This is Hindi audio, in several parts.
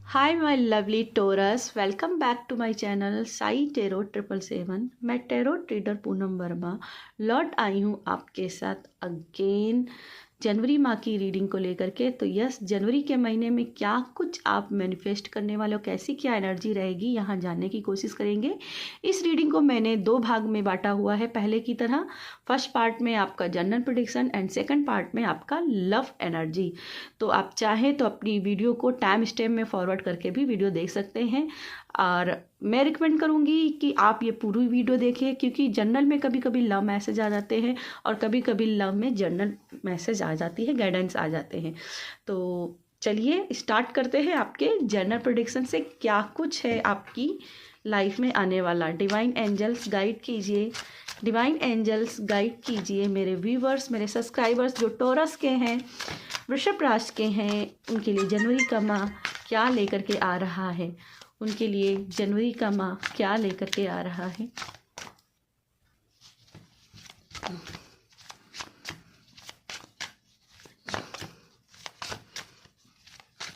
Hi my lovely Taurus, welcome back to my channel Sai tarot 777। मैं टेरो ट्रेडर पूनम वर्मा लौट आई हूँ आपके साथ अगेन जनवरी माह की रीडिंग को लेकर के। तो यस, जनवरी के महीने में क्या कुछ आप मैनिफेस्ट करने वाले हो, कैसी क्या एनर्जी रहेगी, यहाँ जानने की कोशिश करेंगे। इस रीडिंग को मैंने 2 भाग में बांटा हुआ है। पहले की तरह फर्स्ट पार्ट में आपका general prediction and second part में आपका लव एनर्जी। तो आप चाहें तो अपनी वीडियो को टाइम स्टेप में फॉरवर्ड करके भी वीडियो देख सकते हैं। और मैं रिकमेंड करूँगी कि आप ये पूरी वीडियो देखें, क्योंकि जनरल में कभी कभी लव मैसेज आ जाते हैं और कभी कभी लव में जनरल मैसेज आ जाती है, गाइडेंस आ जाते हैं। तो चलिए स्टार्ट करते हैं। आपके जनरल प्रेडिक्शन से क्या कुछ है आपकी लाइफ में आने वाला। डिवाइन एंजल्स गाइड कीजिए, डिवाइन एंजल्स गाइड कीजिए मेरे व्यूवर्स, मेरे सब्सक्राइबर्स जो टॉरस के हैं, वृषभ राशि के हैं, उनके लिए जनवरी का माह क्या लेकर के आ रहा है। उनके लिए जनवरी का माह क्या लेकर के आ रहा है।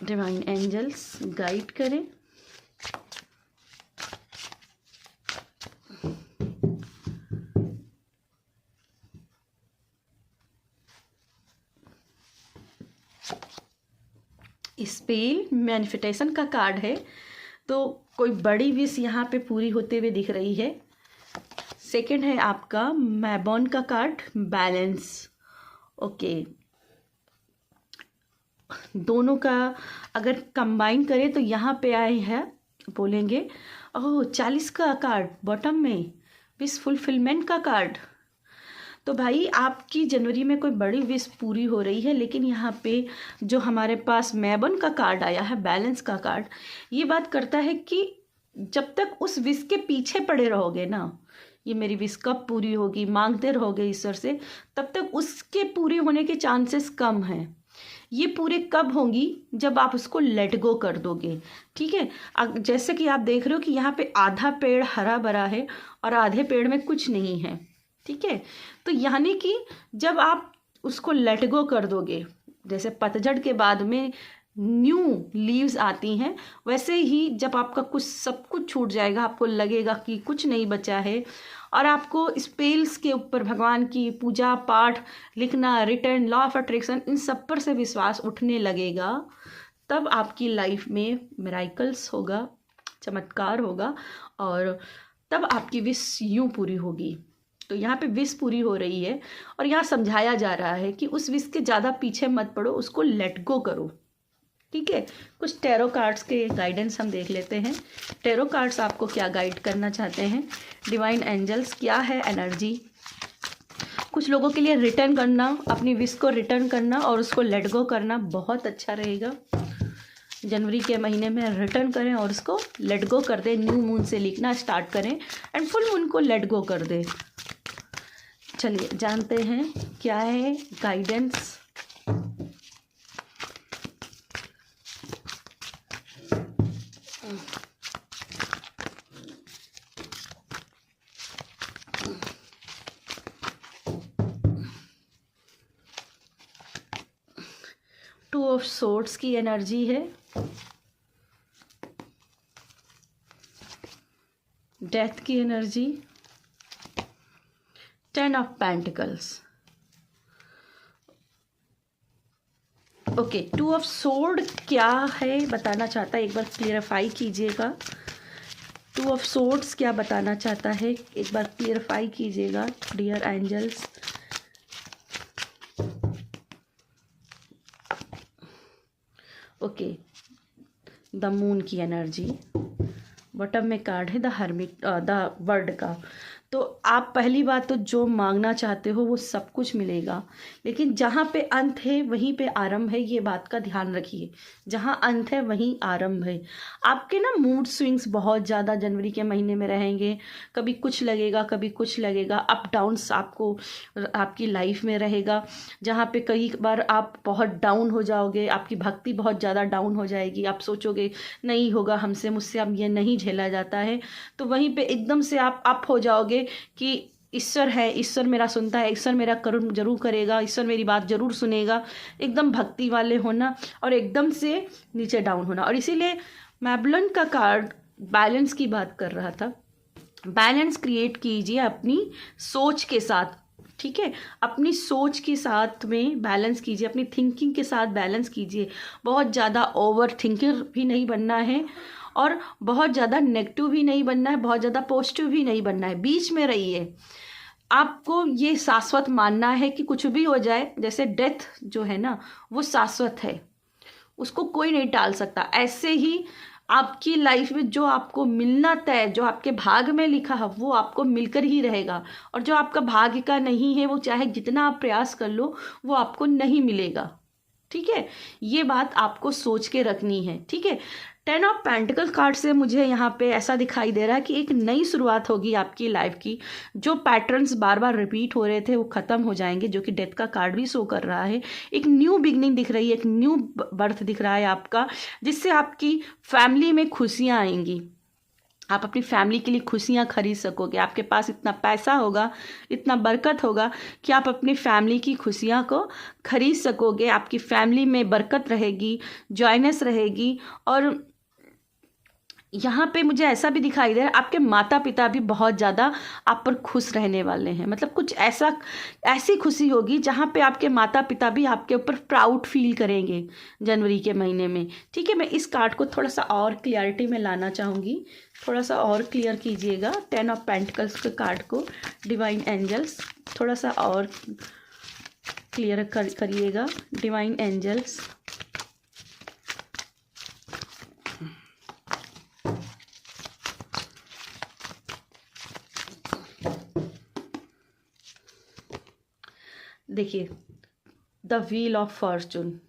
डिवाइन एंजल्स गाइड करें। स्पेल मैनिफेस्टेशन का कार्ड है, तो कोई बड़ी विश यहाँ पे पूरी होते हुए दिख रही है। सेकंड है आपका मैबॉन का कार्ड, बैलेंस। ओके, दोनों का अगर कंबाइन करें तो यहाँ पे आए हैं, बोलेंगे ओह 40 का कार्ड बॉटम में, विश फुलफिलमेंट का कार्ड। तो भाई आपकी जनवरी में कोई बड़ी विश पूरी हो रही है, लेकिन यहाँ पे जो हमारे पास मैबन का कार्ड आया है, बैलेंस का कार्ड, ये बात करता है कि जब तक उस विश के पीछे पड़े रहोगे ना, ये मेरी विश कब पूरी होगी, मांगते रहोगे ईश्वर से, तब तक उसके पूरे होने के चांसेस कम हैं। ये पूरे कब होंगी, जब आप उसको लेट गो कर दोगे। ठीक है, जैसे कि आप देख रहे हो कि यहाँ पे आधा पेड़ हरा भरा है और आधे पेड़ में कुछ नहीं है। ठीक है, तो यानी कि जब आप उसको लेट गो कर दोगे, जैसे पतझड़ के बाद में न्यू लीव्स आती हैं, वैसे ही जब आपका कुछ सब कुछ छूट जाएगा, आपको लगेगा कि कुछ नहीं बचा है, और आपको स्पेल्स के ऊपर भगवान की पूजा पाठ, लिखना, रिटर्न, लॉ ऑफ अट्रैक्शन, इन सब पर से विश्वास उठने लगेगा, तब आपकी लाइफ में मिराकल्स होगा, चमत्कार होगा, और तब आपकी विश यूँ पूरी होगी। तो यहाँ पे विश पूरी हो रही है और यहाँ समझाया जा रहा है कि उस विश के ज़्यादा पीछे मत पड़ो, उसको लेट गो करो। ठीक है, कुछ टैरो कार्ड्स के गाइडेंस हम देख लेते हैं। टैरो कार्ड्स आपको क्या गाइड करना चाहते हैं, डिवाइन एंजल्स क्या है एनर्जी। कुछ लोगों के लिए रिटर्न करना, अपनी विश को रिटर्न करना और उसको लेट गो करना बहुत अच्छा रहेगा। जनवरी के महीने में रिटर्न करें और उसको लेट गो कर दें। न्यू मून से लिखना स्टार्ट करें एंड फुल मून को लेट गो कर दें। चलिए जानते हैं क्या है गाइडेंस। टू ऑफ सोर्ड्स की एनर्जी है, डेथ की energy, 10 of pentacles. Okay, 2 of sword क्या है बताना चाहता है, एक बार क्लियरिफाई कीजिएगा। 2 ऑफ सोर्ड्स क्या बताना चाहता है, एक बार क्लियरिफाई कीजिएगा dear angels. Okay, the moon की एनर्जी, बॉटम में कार्ड है द हर्मिट, द वर्ड का। तो आप पहली बात तो जो मांगना चाहते हो वो सब कुछ मिलेगा, लेकिन जहाँ पे अंत है वहीं पे आरंभ है, ये बात का ध्यान रखिए। जहाँ अंत है वहीं आरंभ है। आपके ना मूड स्विंग्स बहुत ज़्यादा जनवरी के महीने में रहेंगे, कभी कुछ लगेगा कभी कुछ लगेगा, अप डाउन्स आपको आपकी लाइफ में रहेगा, जहाँ पे कई बार आप बहुत डाउन हो जाओगे, आपकी भक्ति बहुत ज़्यादा डाउन हो जाएगी, आप सोचोगे नहीं होगा हमसे, मुझसे अब ये नहीं झेला जाता है, तो वहीं पे एकदम से आप अप हो जाओगे कि ईश्वर है, ईश्वर मेरा सुनता है, ईश्वर मेरा कर्म जरूर करेगा, ईश्वर मेरी बात जरूर सुनेगा, एकदम भक्ति वाले होना और एकदम से नीचे डाउन होना। और इसीलिए मैबलन का कार्ड बैलेंस की बात कर रहा था। बैलेंस क्रिएट कीजिए अपनी सोच के साथ, ठीक है, अपनी सोच के साथ में बैलेंस कीजिए, अपनी थिंकिंग के साथ बैलेंस कीजिए। बहुत ज़्यादा ओवर थिंकर भी नहीं बनना है और बहुत ज़्यादा नेगेटिव भी नहीं बनना है, बहुत ज़्यादा पॉजिटिव भी नहीं बनना है, बीच में रहिए। आपको ये शाश्वत मानना है कि कुछ भी हो जाए, जैसे डेथ जो है ना वो शाश्वत है, उसको कोई नहीं टाल सकता। ऐसे ही आपकी लाइफ में जो आपको मिलना तय, जो आपके भाग में लिखा है वो आपको मिलकर ही रहेगा, और जो आपका भाग्य का नहीं है वो चाहे जितना आप प्रयास कर लो वो आपको नहीं मिलेगा, ठीक है। ये बात आपको सोच के रखनी है, ठीक है। 10 ऑफ पेंटिकल कार्ड से मुझे यहाँ पे ऐसा दिखाई दे रहा है कि एक नई शुरुआत होगी आपकी लाइफ की। जो पैटर्न्स बार बार रिपीट हो रहे थे वो ख़त्म हो जाएंगे, जो कि डेथ का कार्ड भी शो कर रहा है। एक न्यू बिगनिंग दिख रही है, एक न्यू बर्थ दिख रहा है आपका, जिससे आपकी फैमिली में खुशियाँ आएंगी। आप अपनी फैमिली के लिए खुशियाँ खरीद सकोगे, आपके पास इतना पैसा होगा, इतना बरकत होगा कि आप अपनी फैमिली की खुशियाँ को खरीद सकोगे। आपकी फैमिली में बरकत रहेगी, जॉयनेस रहेगी। और यहाँ पे मुझे ऐसा भी दिखाई दे रहा है आपके माता पिता भी बहुत ज़्यादा आप पर खुश रहने वाले हैं। मतलब कुछ ऐसी खुशी होगी जहाँ पे आपके माता पिता भी आपके ऊपर प्राउड फील करेंगे जनवरी के महीने में, ठीक है। मैं इस कार्ड को थोड़ा सा और क्लियरिटी में लाना चाहूँगी, थोड़ा सा और क्लियर कीजिएगा 10 ऑफ पेंटिकल्स के कार्ड को। डिवाइन एंजल्स थोड़ा सा और क्लियर करिएगा। डिवाइन एंजल्स, देखिए the wheel of Fortune,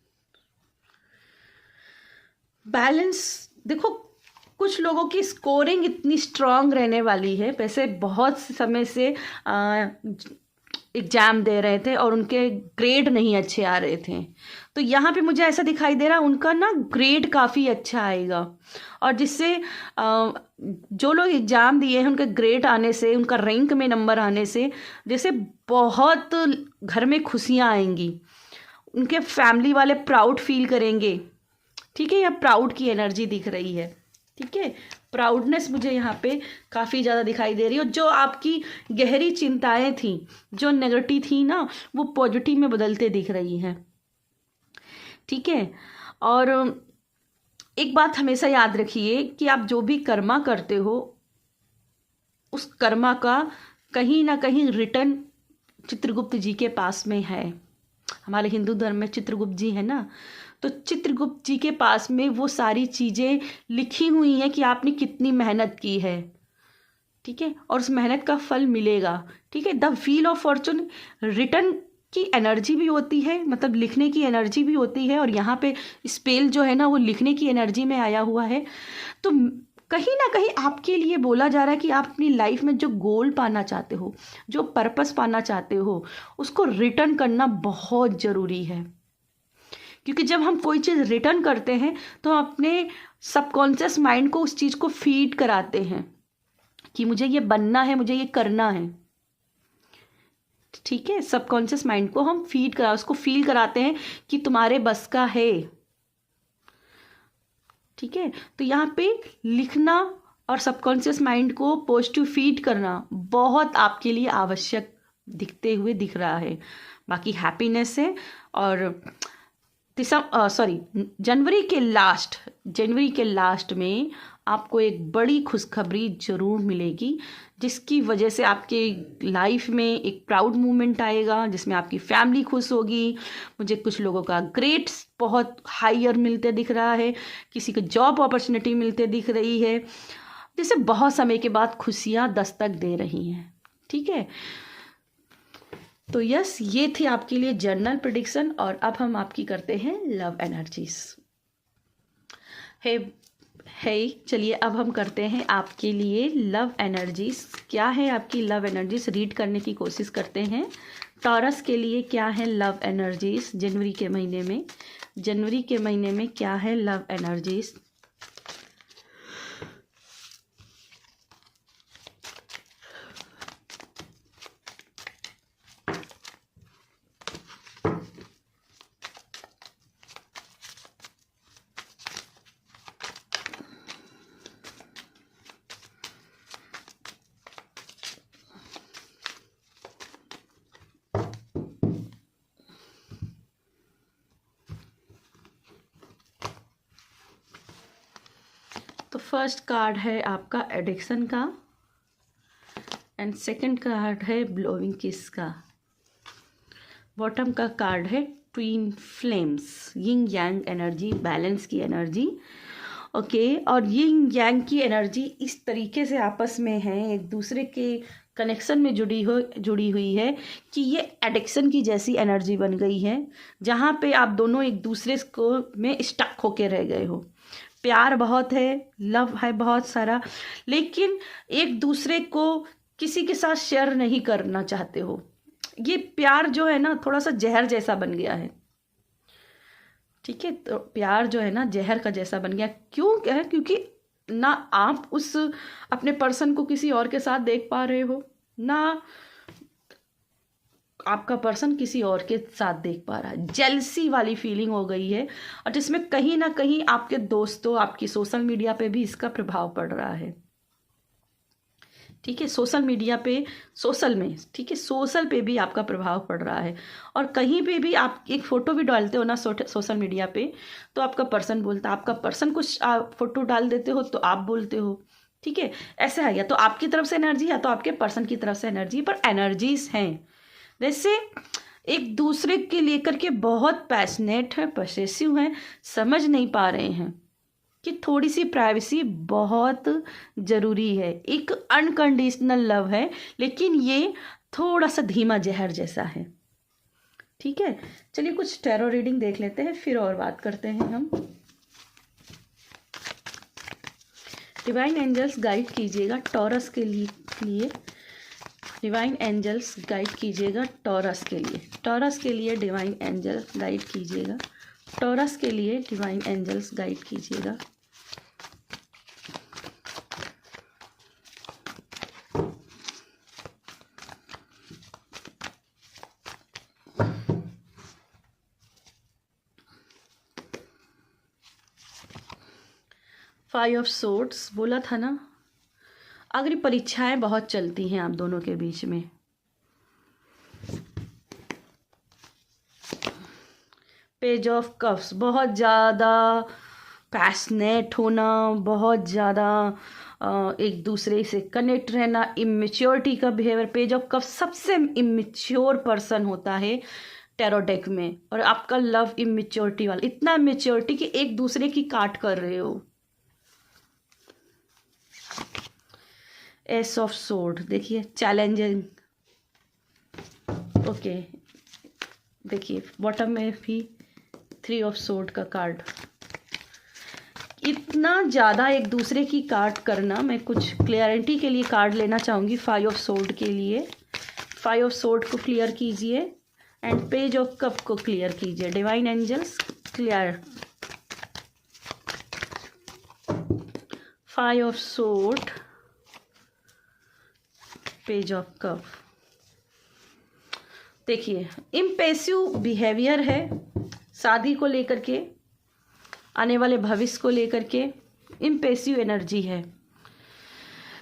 balance. देखो कुछ लोगों की स्कोरिंग इतनी स्ट्रांग रहने वाली है, वैसे बहुत समय से एग्ज़ाम दे रहे थे और उनके ग्रेड नहीं अच्छे आ रहे थे, तो यहाँ पे मुझे ऐसा दिखाई दे रहा है उनका ना ग्रेड काफ़ी अच्छा आएगा, और जिससे जो लोग एग्ज़ाम दिए हैं उनके ग्रेड आने से, उनका रैंक में नंबर आने से जैसे बहुत घर में खुशियाँ आएंगी, उनके फैमिली वाले प्राउड फील करेंगे, ठीक है। यहाँ प्राउड की एनर्जी दिख रही है, ठीक है। प्राउडनेस मुझे यहाँ पे काफ़ी ज़्यादा दिखाई दे रही है। जो आपकी गहरी चिंताएं थी, जो नेगेटिव थी ना, वो पॉजिटिव में बदलते दिख रही हैं, ठीक है। और एक बात हमेशा याद रखिए कि आप जो भी कर्मा करते हो उस कर्मा का कहीं ना कहीं रिटर्न चित्रगुप्त जी के पास में है। हमारे हिंदू धर्म में चित्रगुप्त जी है ना, तो चित्रगुप्त जी के पास में वो सारी चीज़ें लिखी हुई हैं कि आपने कितनी मेहनत की है, ठीक है, और उस मेहनत का फल मिलेगा, ठीक है। The wheel of Fortune return की एनर्जी भी होती है, मतलब लिखने की एनर्जी भी होती है, और यहाँ पे स्पेल जो है ना वो लिखने की एनर्जी में आया हुआ है। तो कहीं ना कहीं आपके लिए बोला जा रहा है कि आप अपनी लाइफ में जो गोल पाना चाहते हो, जो पर्पस पाना चाहते हो, उसको रिटर्न करना बहुत ज़रूरी है। क्योंकि जब हम कोई चीज़ रिटर्न करते हैं तो हम अपने सबकॉन्शियस माइंड को उस चीज़ को फीड कराते हैं कि मुझे ये बनना है, मुझे ये करना है, ठीक है। सबकॉन्शियस माइंड को हम उसको फील कराते हैं कि तुम्हारे बस का है, ठीक है। तो यहाँ पे लिखना और सबकॉन्शियस माइंड को पॉजिटिव फीड करना बहुत आपके लिए आवश्यक दिखते हुए दिख रहा है। बाकी हैप्पीनेस है। और जनवरी के लास्ट में आपको एक बड़ी खुशखबरी ज़रूर मिलेगी, जिसकी वजह से आपके लाइफ में एक प्राउड मोमेंट आएगा, जिसमें आपकी फैमिली खुश होगी। मुझे कुछ लोगों का ग्रेड्स बहुत हायर मिलते दिख रहा है, किसी को जॉब अपॉर्चुनिटी मिलते दिख रही है, जैसे बहुत समय के बाद खुशियाँ दस्तक दे रही हैं, ठीक है। तो यस, ये थी आपके लिए जर्नल प्रेडिक्शन। और अब हम आपकी करते हैं लव एनर्जीज। चलिए अब हम करते हैं आपके लिए लव एनर्जीज। क्या है आपकी लव एनर्जीज, रीड करने की कोशिश करते हैं। टॉरस के लिए क्या है लव एनर्जीज जनवरी के महीने में क्या है लव एनर्जीज। तो फर्स्ट कार्ड है आपका एडिक्शन का एंड सेकंड कार्ड है ब्लोइंग किस का। बॉटम का कार्ड है ट्विन फ्लेम्स, यिंग यांग एनर्जी, बैलेंस की एनर्जी। ओके, और यिंग यांग की एनर्जी इस तरीके से आपस में है, एक दूसरे के कनेक्शन में जुड़ी हुई है कि ये एडिक्शन की जैसी एनर्जी बन गई है, जहाँ पे आप दोनों एक दूसरे को में स्टक होके रह गए हो। प्यार बहुत है, लव है बहुत सारा, लेकिन एक दूसरे को किसी के साथ शेयर नहीं करना चाहते हो। ये प्यार जो है ना थोड़ा सा जहर जैसा बन गया है। ठीक है, तो प्यार जो है ना जहर का जैसा बन गया। क्यों है? क्योंकि ना आप उस अपने पर्सन को किसी और के साथ देख पा रहे हो, ना आपका पर्सन किसी और के साथ देख पा रहा है। जेलसी वाली फीलिंग हो गई है, और जिसमें कहीं ना कहीं आपके दोस्तों, आपकी सोशल मीडिया पे भी इसका प्रभाव पड़ रहा है। ठीक है, सोशल मीडिया पे, सोशल में, ठीक है, सोशल पे भी आपका प्रभाव पड़ रहा है। और कहीं पे भी आप एक फ़ोटो भी डालते हो ना सोशल मीडिया पे, तो आपका पर्सन बोलता है, आपका पर्सन कुछ फ़ोटो डाल देते हो तो आप बोलते हो। ठीक है, ऐसा है, या तो आपकी तरफ से एनर्जी या तो आपके पर्सन की तरफ से एनर्जी, पर एनर्जीज हैं जैसे एक दूसरे के लेकर के बहुत पैशनेट है, पसेसिव हैं, समझ नहीं पा रहे हैं कि थोड़ी सी प्राइवेसी बहुत ज़रूरी है। एक अनकंडीशनल लव है, लेकिन ये थोड़ा सा धीमा जहर जैसा है। ठीक है, चलिए कुछ टैरो रीडिंग देख लेते हैं, फिर और बात करते हैं हम। डिवाइन एंजल्स गाइड कीजिएगा टॉरस के लिए। डिवाइन एंजल्स गाइड कीजिएगा टॉरस के लिए। टॉरस के लिए डिवाइन एंजल गाइड कीजिएगा। टॉरस के लिए डिवाइन एंजल्स गाइड कीजिएगा। फाइव ऑफ सोर्ड्स बोला था ना, अगर परीक्षाएं बहुत चलती हैं आप दोनों के बीच में। पेज ऑफ कप्स, बहुत ज़्यादा पैशनेट होना, बहुत ज़्यादा एक दूसरे से कनेक्ट रहना, इमेच्योरिटी का बिहेवियर। पेज ऑफ कप्स सबसे इमेच्योर पर्सन होता है टैरो डेक में, और आपका लव इमेच्योरिटी वाला, इतना इमेच्योरिटी कि एक दूसरे की काट कर रहे हो। एस ऑफ सोर्ड देखिए, चैलेंजिंग। ओके, देखिए बॉटम में भी थ्री ऑफ सोर्ड का कार्ड। इतना ज़्यादा एक दूसरे की काट करना, मैं कुछ क्लियरिटी के लिए कार्ड लेना चाहूँगी फाइव ऑफ सोर्ड के लिए। फाइव ऑफ सोर्ड को क्लियर कीजिए एंड पेज ऑफ कप को क्लियर कीजिए। Divine angels clear. Five of sword, page of cup. देखिए इम्पेसिव बिहेवियर है, शादी को लेकर के, आने वाले भविष्य को लेकर के इम्पेसिव एनर्जी है।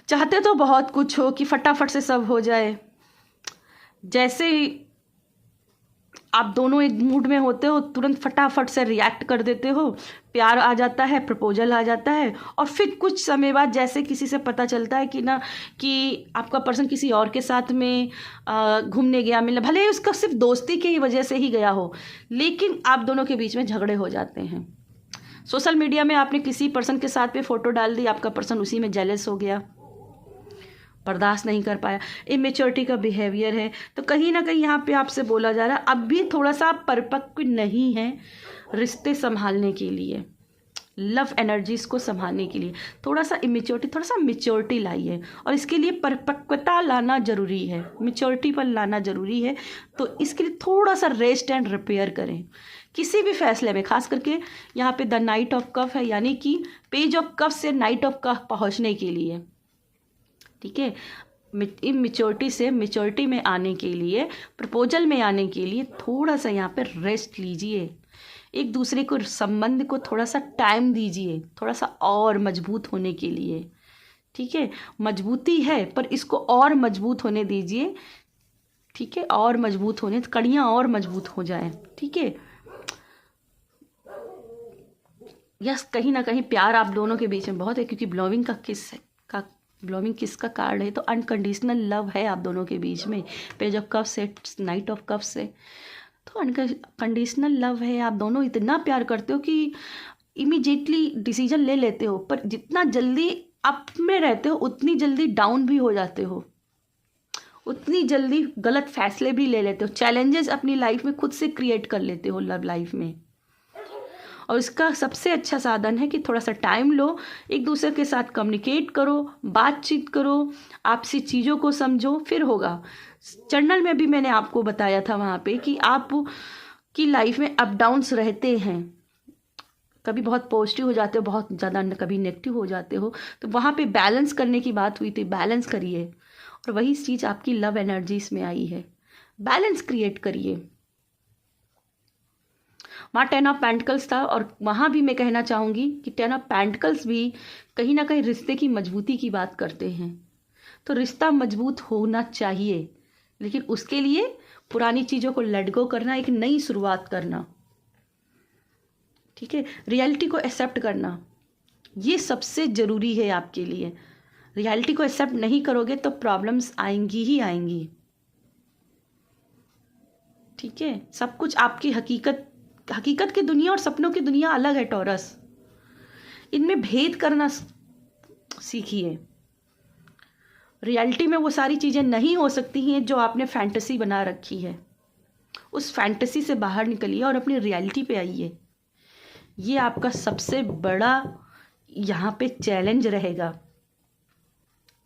चाहते तो बहुत कुछ हो कि फटाफट से सब हो जाए। जैसे ही आप दोनों एक मूड में होते हो, तुरंत फटाफट से रिएक्ट कर देते हो, प्यार आ जाता है, प्रपोजल आ जाता है, और फिर कुछ समय बाद जैसे किसी से पता चलता है कि ना कि आपका पर्सन किसी और के साथ में घूमने गया, मिलने, भले ही उसका सिर्फ दोस्ती की वजह से ही गया हो, लेकिन आप दोनों के बीच में झगड़े हो जाते हैं। सोशल मीडिया में आपने किसी पर्सन के साथ पे फ़ोटो डाल दी, आपका पर्सन उसी में जेलस हो गया, बर्दाश्त नहीं कर पाया। इमेच्योरिटी का बिहेवियर है। तो कहीं ना कहीं यहाँ पे आपसे बोला जा रहा है अब भी थोड़ा सा परिपक्व नहीं है रिश्ते संभालने के लिए, लव एनर्जीज को संभालने के लिए। थोड़ा सा इमेच्योरिटी, थोड़ा सा मेच्योरिटी लाइए, और इसके लिए परिपक्वता लाना ज़रूरी है, मेच्योरिटी पर लाना ज़रूरी है। तो इसके लिए थोड़ा सा रेस्ट एंड रिपेयर करें किसी भी फैसले में। खास करके यहाँ पे द नाइट ऑफ कप है, यानी कि पेज ऑफ कप से नाइट ऑफ कप पहुँचने के लिए। ठीक है, इमेच्योरिटी से मेच्योरिटी में आने के लिए, प्रपोजल में आने के लिए थोड़ा सा यहाँ पे रेस्ट लीजिए। एक दूसरे को, संबंध को थोड़ा सा टाइम दीजिए, थोड़ा सा और मजबूत होने के लिए। ठीक है, मजबूती है पर इसको और मजबूत होने दीजिए। ठीक है, और मजबूत होने, कड़ियाँ और मजबूत हो जाए। ठीक है, यस, कहीं ना कहीं प्यार आप दोनों के बीच में बहुत है, क्योंकि ब्लोविंग का कार्ड है, तो अनकंडीशनल लव है आप दोनों के बीच में। पेज ऑफ कप्स है, नाइट ऑफ कप्स है, तो अनकंडीशनल लव है। आप दोनों इतना प्यार करते हो कि इमीडिएटली डिसीजन ले लेते हो, पर जितना जल्दी अप में रहते हो उतनी जल्दी डाउन भी हो जाते हो, उतनी जल्दी गलत फैसले भी ले लेते हो। चैलेंजेस अपनी लाइफ में खुद से क्रिएट कर लेते हो लव लाइफ में, और इसका सबसे अच्छा साधन है कि थोड़ा सा टाइम लो, एक दूसरे के साथ कम्युनिकेट करो, बातचीत करो, आपसी चीज़ों को समझो, फिर होगा। जर्नल में भी मैंने आपको बताया था वहाँ पे कि आप की लाइफ में अप डाउन्स रहते हैं, कभी बहुत पॉजिटिव हो जाते हो, बहुत ज़्यादा कभी नेगेटिव हो जाते हो, तो वहाँ पे बैलेंस करने की बात हुई थी। बैलेंस करिए, और वही चीज़ आपकी लव एनर्जीज में आई है। बैलेंस क्रिएट करिए। वहाँ 10 ऑफ पेंटिकल्स था, और वहाँ भी मैं कहना चाहूँगी कि 10 ऑफ पेंटिकल्स भी कहीं ना कहीं रिश्ते की मजबूती की बात करते हैं। तो रिश्ता मजबूत होना चाहिए, लेकिन उसके लिए पुरानी चीज़ों को लेट गो करना, एक नई शुरुआत करना, ठीक है, रियलिटी को एक्सेप्ट करना, ये सबसे ज़रूरी है आपके लिए। रियलिटी को एक्सेप्ट नहीं करोगे तो प्रॉब्लम्स आएंगी ही आएंगी, ठीक है। सब कुछ आपकी हकीकत की दुनिया और सपनों की दुनिया अलग है टॉरस, इनमें भेद करना सीखिए। रियलिटी में वो सारी चीज़ें नहीं हो सकती हैं जो आपने फैंटेसी बना रखी है। उस फैंटेसी से बाहर निकलिए और अपनी रियलिटी पे आइए। ये आपका सबसे बड़ा यहाँ पे चैलेंज रहेगा,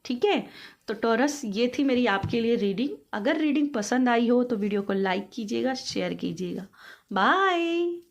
ठीक है। तो टॉरस, ये थी मेरी आपके लिए रीडिंग। अगर रीडिंग पसंद आई हो तो वीडियो को लाइक कीजिएगा, शेयर कीजिएगा। बाय।